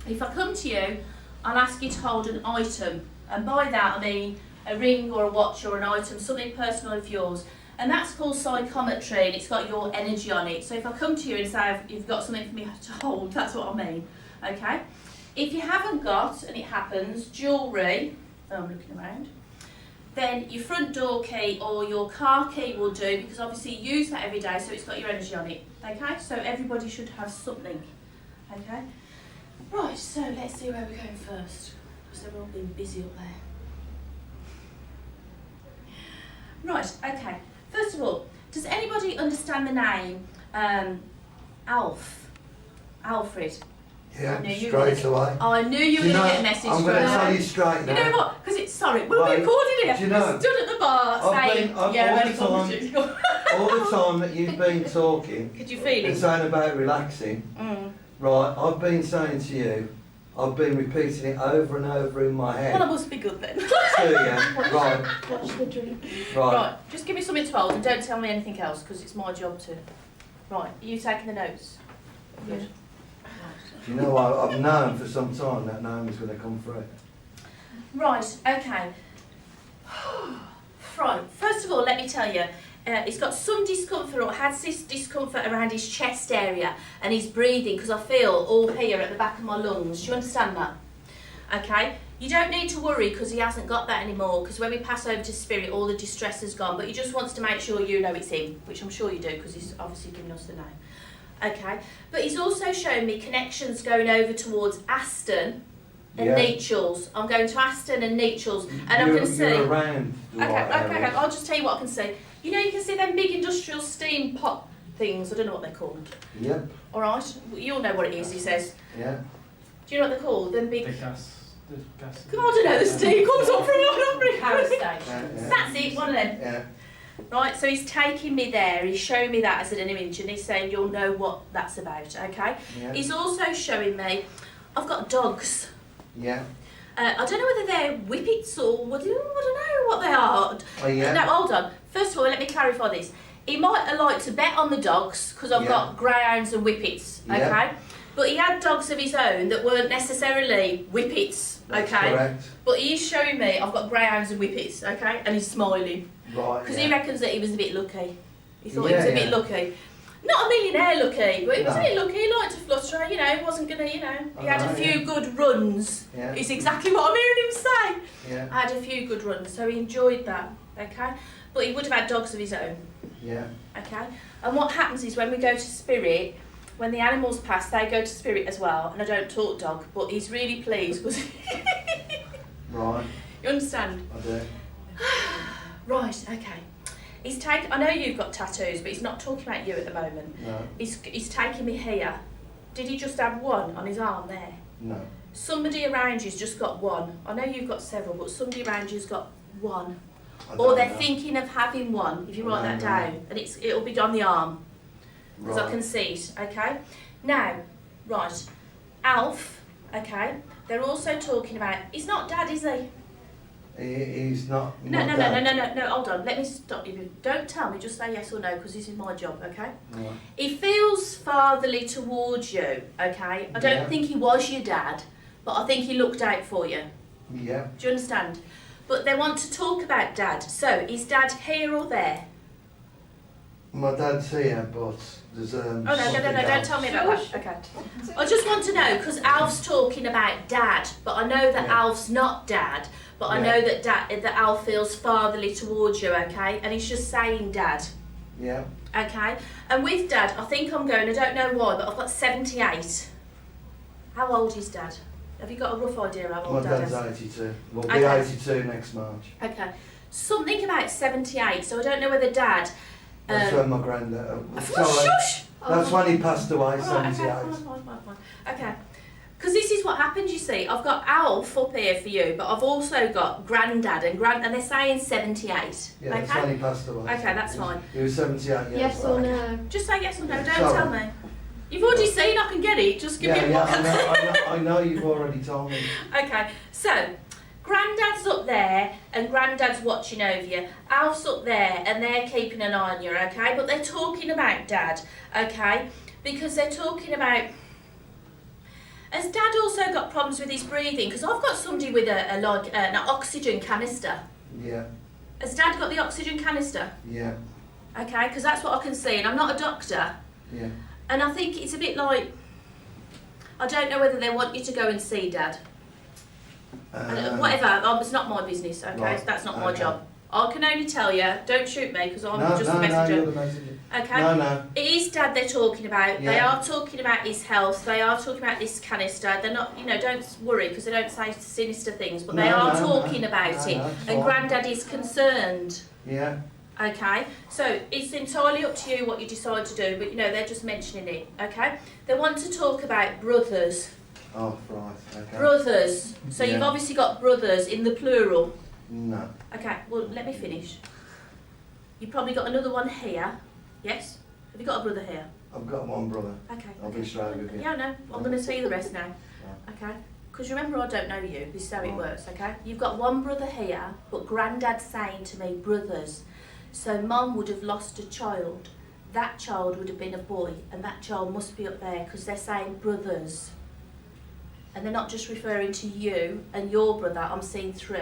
If I come to you, I'll ask you to hold an item, and by that I mean a ring or a watch or an item, something personal of yours. And that's called psychometry, and it's got your energy on it. So if I come to you and say you've got something for me to hold, that's what I mean, okay? If you haven't got, and it happens, jewellery, I'm looking around, then your front door key or your car key will do, because obviously you use that every day, so it's got your energy on it, okay? So everybody should have something, okay? Right, so let's see where we're going first, because they're all being busy up there. Right, okay. First of all, does anybody understand the name Alfred? Yeah, straight away. Oh, I knew you were going to get a message. I'm going to tell you straight now. You know what? Because it's, sorry, we're recording here. Do you know, stood at the bar saying, all the time that you've been talking, could you feel and it? saying about relaxing, right, I've been saying to you, I've been repeating it over and over in my head. Well, I must be good then. To you, right. Watch the drink. Right, just give me something to hold and don't tell me anything else, because it's my job to. Right, are you taking the notes? Good. Yeah. Do you know, I've known for some time that name was going to come through. Right, okay. Right, first of all, let me tell you, he's got some discomfort, or had this discomfort around his chest area and his breathing, because I feel all here at the back of my lungs. Do you understand that? Okay, you don't need to worry because he hasn't got that anymore, because when we pass over to spirit, all the distress has gone, but he just wants to make sure you know it's him, which I'm sure you do, because he's obviously given us the name. Okay, but he's also shown me connections going over towards Aston and Nechells. I'm going to Aston and Nechells, and I'm going to see. You're around the Okay, right okay, I'll just tell you what I can see. You know, you can see them big industrial steam pot things. I don't know what they're called. Yep. All right, you'll know what it is. He says. Yeah. Do you know what they're called? Them big. The gas. I don't know. The steam comes up from one Power station. Yeah. That's it. One of them. Yeah. Right, so he's taking me there, he's showing me that as an image, and he's saying you'll know what that's about, okay? Yeah. He's also showing me, I've got dogs. Yeah. I don't know whether they're whippets or, I don't know what they are. Oh, yeah. No, hold on. First of all, let me clarify this. He might have liked to bet on the dogs, because I've got greyhounds and whippets, okay? Yeah. But he had dogs of his own that weren't necessarily whippets, That's okay? correct. But he's showing me I've got greyhounds and whippets, okay? And he's smiling. Right. Because he reckons that he was a bit lucky. He thought he was a bit Yeah. lucky. Not a millionaire lucky, but he was a No. bit lucky. He liked to flutter, you know, he wasn't going to, you know. He had a know, few good runs. Yeah. It's exactly what I'm hearing him say. Yeah. I had a few good runs, so he enjoyed that, okay? But he would have had dogs of his own, Yeah. okay? And what happens is when we go to spirit, when the animals pass, they go to spirit as well. And I don't talk dog, but he's really pleased because Right. you understand? I do. Right, okay. He's taken. I know you've got tattoos, but he's not talking about you at the moment. No. He's taking me here. Did he just have one on his arm there? No. Somebody around you's just got one. I know you've got several, but somebody around you's got one. I Or don't they're know. thinking of having one. If you write that No. down, and it'll be on the arm, because I can see it. Okay. Now, right, Alf. Okay. They're also talking about. He's not dad, is he? He's not. No, not no, no, dad. no, no, no, no, hold on. Let me stop you. Don't tell me, just say yes or no, because this is my job, okay? Right. He feels fatherly towards you, okay? I don't Yeah. think he was your dad, but I think he looked out for you. Yeah. Do you understand? But they want to talk about dad. So, is dad here or there? My dad's here, but there's Oh, no, something don't else. tell me about that. Okay. I just want to know, because Alf's talking about dad, but I know that Yeah. Alf's not dad, but I Yeah. know that Alf feels fatherly towards you, okay? And he's just saying dad. Yeah. Okay, and with dad, I think I'm going, I don't know why, but I've got 78. How old is dad? Have you got a rough idea how My old dad dad's is? 82. We'll be Okay. 82 next March. Okay, something about 78, so I don't know whether dad... That's when my granddad. Sorry. Shush! That's when he passed away, Alright, okay, 78. fine. Okay, because this is what happens, you see. I've got Alf up here for you, but I've also got granddad, and they're saying 78. Yeah, okay? that's when he passed away. Okay, that's fine. He was 78 years Yes or old. no? Just say yes or no, don't Sorry. tell me. You've already seen I can get it, just give me a Yeah, look. I know you've already told me. Okay, so Granddad's up there and Granddad's watching over you. Alf's up there and they're keeping an eye on you, okay? But they're talking about Dad, okay? Because they're talking about Has Dad also got problems with his breathing? Because I've got somebody with an oxygen canister. Yeah. Has Dad got the oxygen canister? Yeah. Okay, because that's what I can see, and I'm not a doctor. Yeah. And I think it's a bit like, I don't know whether they want you to go and see Dad. Whatever, it's not my business, okay? Right, That's not my okay. job. I can only tell you, don't shoot me, because I'm just a No, messenger. you're the messenger. Okay? No. It is Dad they're talking about. They Yeah. are talking about his health. They are talking about this canister. They're not, don't worry, because they don't say sinister things, but they No, are no, talking no. about No, it. no, it's And fine. Grandad is concerned. Yeah. Okay, so it's entirely up to you what you decide to do, but they're just mentioning it. Okay, they want to talk about brothers. Oh, right. Okay. Brothers. So you've Yeah. obviously got brothers in the plural. No. Okay, well let me finish. You've probably got another one here. Yes? Have you got a brother here? I've got one brother. Okay. I'll be straight with you. Yeah, no, I'm going to tell you the rest now. Okay? Because remember, I don't know you. This is how it works, okay? You've got one brother here, but Grandad's saying to me, brothers. So Mum would have lost a child. That child would have been a boy, and that child must be up there because they're saying brothers. And they're not just referring to you and your brother. I'm seeing 3.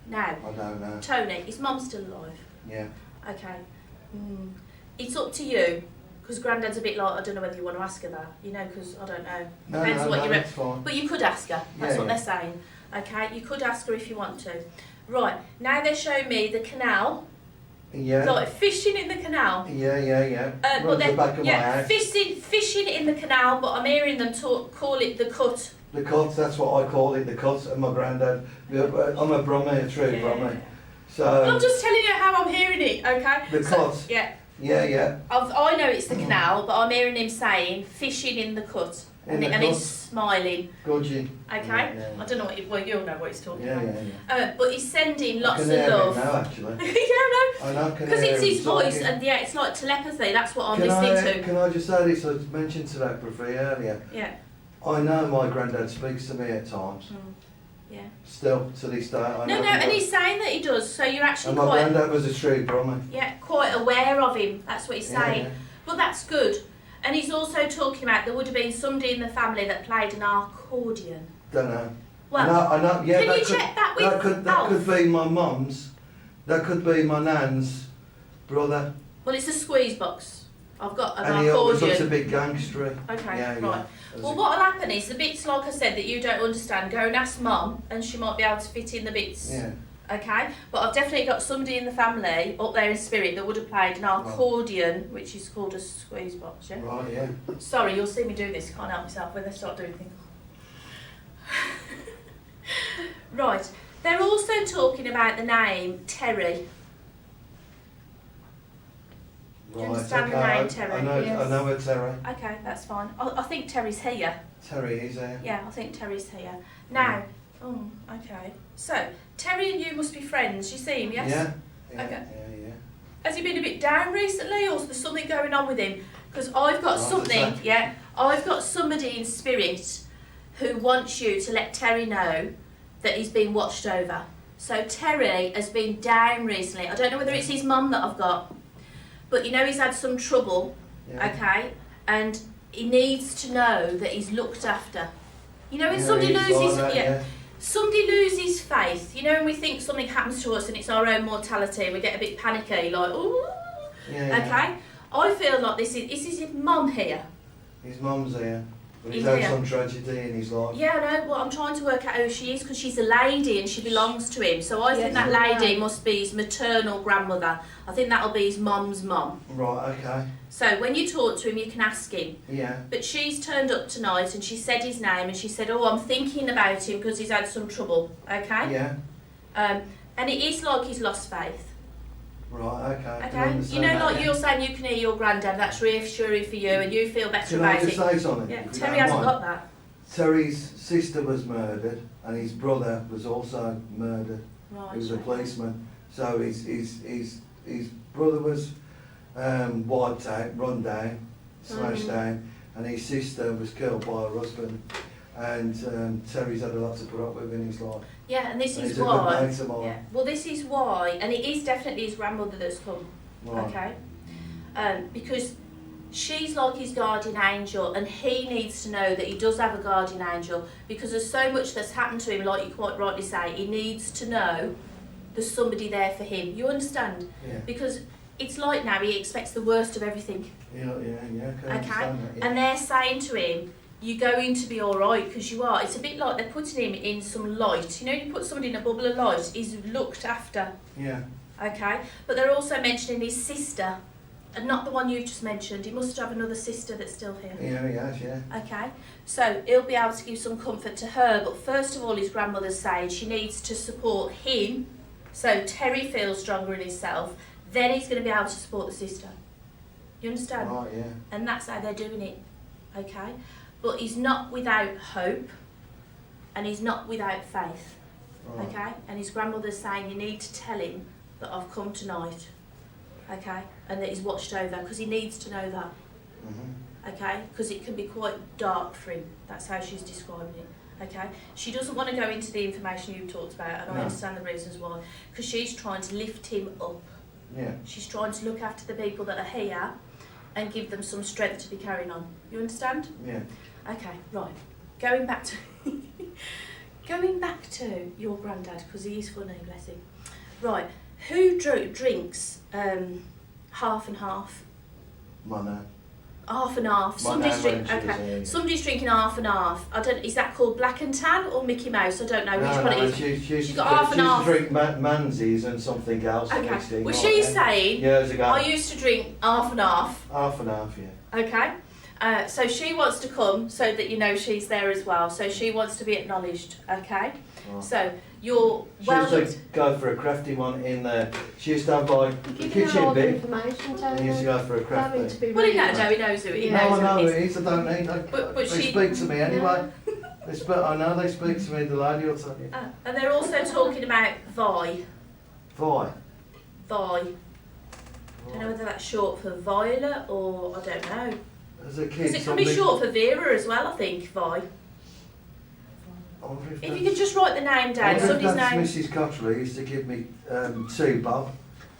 Now, I don't know. Tony, is Mum still alive? Yeah. Okay. It's up to you, because Grandad's a bit like, I don't know whether you want to ask her that, because I don't know. Depends what you that's fine. But you could ask her, that's what Yeah. they're saying. Okay, you could ask her if you want to. Right, now they're showing me the canal, Yeah. like fishing in the canal. Yeah. But Runs the they're back of my house. fishing in the canal, but I'm hearing them call it the cut. The cut, that's what I call it, the cut. And my granddad, I'm a Brummy, a true Brummy. So, I'm just telling you how I'm hearing it, okay? The cut? Yeah. Yeah. I know it's the canal, but I'm hearing him saying fishing in the cut. In the and cut? he's smiling. Gudgy. Okay? Yeah. I don't know what you'll know what he's talking about. Yeah. But he's sending I lots can of hear love. him now, actually. I know. I know, can Because hear it's him his voice, talking. and it's like telepathy. That's what I'm Can listening to. Can I just say this? I mentioned to that Brufree earlier. Yeah. I know my granddad speaks to me at times. Yeah. Still, to this day, I know. No, and he's saying that he does. So you're actually And my granddad was a true Brummy. quite aware of him. That's what he's saying. Yeah. But that's good. And he's also talking about there would have been somebody in the family that played an accordion. Don't know. Well, I know. Yeah, can you check that with that Alf? could be my mum's. That could be my nan's brother. Well, it's a squeeze box. I've got an And he always looks a accordion. bit gangstery. Okay, Yeah. right. Well, what'll happen is the bits, like I said, that you don't understand, go and ask Mum, and she might be able to fit in the bits. Yeah. Okay, but I've definitely got somebody in the family up there in spirit that would have played an accordion, which is called a squeeze box. Yeah. Right. Yeah. Sorry, you'll see me do this. Can't help myself when they start doing things. Right. They're also talking about the name Terry. Do you understand the name Terry? I know a Terry. Okay, that's fine. I think Terry's here. Terry is there. Yeah, I think Terry's here. Now, okay. So, Terry and you must be friends. You see him, yes? Yeah. Okay. Yeah. Has he been a bit down recently, or is there something going on with him? Because I've got something, I've got somebody in spirit who wants you to let Terry know that he's been watched over. So Terry has been down recently. I don't know whether it's his mum that I've got, but he's had some trouble, okay? And he needs to know that he's looked after. When somebody loses, somebody loses faith. And we think something happens to us and it's our own mortality. We get a bit panicky, like, ooh. Okay? I feel like this is his mum here. His mum's here. But he's He's had here. some tragedy in his life. Yeah, I know. Well, I'm trying to work out who she is because she's a lady and she belongs to him. So I think that lady must be his maternal grandmother. I think that'll be his mum's mum. Right, okay. So when you talk to him, you can ask him. Yeah. But she's turned up tonight and she said his name and she said, I'm thinking about him because he's had some trouble. Okay? Yeah. And it is like he's lost faith. Right, okay. Okay? You're saying you can hear your granddad, that's reassuring for you and you feel better Can about I just it. say something? Yeah, if you Terry don't hasn't mind? got that. Terry's sister was murdered and his brother was also murdered. Right. He was a policeman. So his brother was wiped out, run down, smashed down, and his sister was killed by her husband. And Terry's had a lot to put up with in his life. Yeah, and this And is he's a good why. mate of mine. Yeah. Well, this is why, and it is definitely his grandmother that's come. Right. Okay. Because she's like his guardian angel, and he needs to know that he does have a guardian angel, because there's so much that's happened to him, like you quite rightly say. He needs to know there's somebody there for him. You understand? Yeah. Because it's like now he expects the worst of everything. Yeah. I can Okay? understand that, yeah. And they're saying to him, you're going to be alright, because you are. It's a bit like they're putting him in some light. You know, you put somebody in a bubble of light, he's looked after. Yeah. Okay? But they're also mentioning his sister, and not the one you've just mentioned. He must have another sister that's still here. Yeah, he has, yeah. Okay? So he'll be able to give some comfort to her, but first of all, his grandmother's saying she needs to support him, so Terry feels stronger in himself, then he's going to be able to support the sister. You understand? Right, yeah. And that's how they're doing it. Okay? But he's not without hope, and he's not without faith. Right. Okay? And his grandmother's saying, you need to tell him that I've come tonight. Okay? And that he's watched over, because he needs to know that. Okay? Because it can be quite dark for him. That's how she's describing it. Okay? She doesn't want to go into the information you talked about, and I understand the reasons why. Because she's trying to lift him up. Yeah. She's trying to look after the people that are here and give them some strength to be carrying on. You understand? Yeah. Okay, right. Going back to your granddad, because he is funny, bless him. Right. Who drinks half and half? My nan. Half and half. My nan when she was here. Somebody's drinking half and half. I don't. Is that called black and tan or Mickey Mouse? I don't know which one it is. She used got half and half. to drink Manzies and something else. the next Okay. thing, Well, right, she's yeah. saying Years ago. I used to drink half and half. Half and half, yeah. Okay. So she wants to come so that you know she's there as well. So she wants to be acknowledged. Okay. Right. So you're She well. used to go for a crafty one in there. She used to have like the Giving her kitchen all the bit. information, And he used to go for a Having crafty. to be Well, he really- knows who he No, knows I know who it it is. is. I don't need. But They she- speak to me anyway. I know they speak to me. The lady will tell you. And they're also talking about Vi. Vi. I don't know whether that's short for Violet or I don't know. As a kid, Because it can be short for Vera as well, I think, Vi. If you could just write the name down, somebody's that's name. Mrs. Cottery used to give me 2 bob,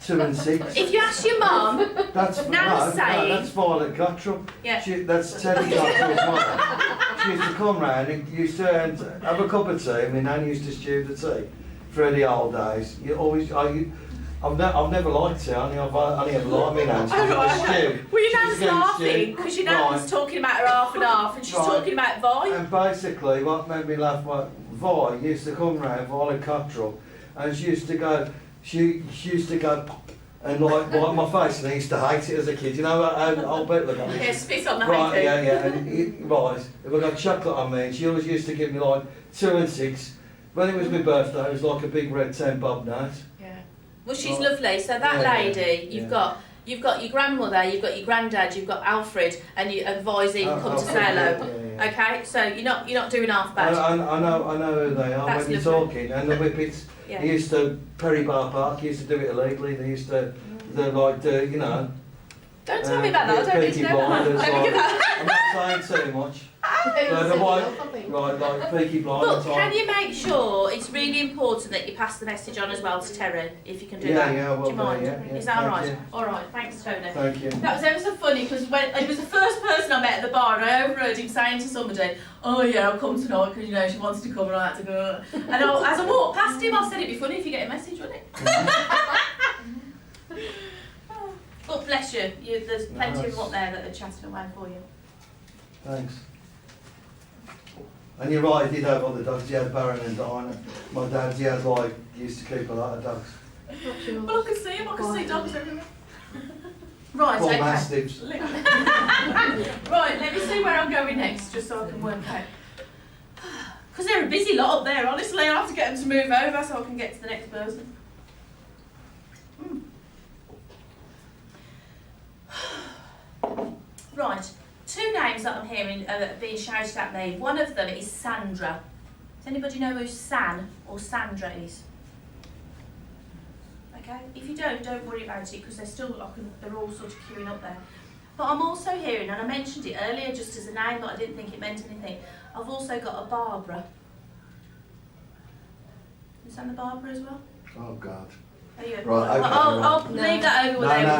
2 and 6. If you ask your mum, That's Nan's saying- that's Violet Cottrell. yeah. That's Teddy Cottrell's mother. She used to come round and used to have a cup of tea. And my nan used to stew the tea through the old days. I've never liked tea. I only ever liked my nan. She was a stew. Well, your She nan's was getting laughing stew. because your nan's talking about her half and half, and she's Right. talking about Vi. And basically, what made me laugh was Vi used to come round, Violet Cottrell, and she used to go pop and like wipe my face, and I used to hate it as a kid. You know, I'll bet look at me. Yeah, spit on the Right, hanky. yeah. And right, if I got chocolate on me, and she always used to give me like 2 and 6. When it was my birthday, it was like a big red 10 bob note. Yeah. Well, she's Right. lovely. So that Yeah, lady, yeah. you've got your grandmother, you've got your granddad, you've got Alfred, and Vi's even come to say hello. Yeah. Okay, so you're not doing half bad. I know who they are That's when you're lovely. talking, and the whippets. Yeah. They used to Perry Bar Park. He used to do it illegally. They used to, you know. Don't tell me about that. I don't need to know that. Blinders, Let me get that. I'm not saying too much. They So were the sitting white, up, I think. right, like Peaky Blinders. But can you make sure it's really important that you pass the message on as well to Terry, if you can do Yeah, that? yeah, I will do you do, mind? yeah, Is that thank alright? you. Alright, thanks, Tony. Thank you. That was ever so funny because when it was the first person I met at the bar, and I overheard him saying to somebody, "Oh yeah, I'll come tonight because you know she wants to come and I had to go." And as I walked past him, I said, "It'd be funny if you get a message, wouldn't it?" But bless you, there's plenty of them up there that are chatting away for you. Thanks. And you're right, he did have other dogs. He had Baron and Dinah. My dad, he used to keep a lot of dogs. What's yours? Well, I can see him. I can see dogs everywhere. Right, Bull okay. Mastiffs. Right, let me see where I'm going next, just so I can work out. Because they're a busy lot up there, honestly. I have to get them to move over so I can get to the next person. Right, 2 names that I'm hearing being shouted at me. One of them is Sandra. Does anybody know who San or Sandra is? Okay, if you don't worry about it because they're all sort of queuing up there. But I'm also hearing, and I mentioned it earlier just as a name, but I didn't think it meant anything. I've also got a Barbara. Is that the Barbara as well? Oh God. Are you? Right, okay, I'll right. leave that over with No, you. no.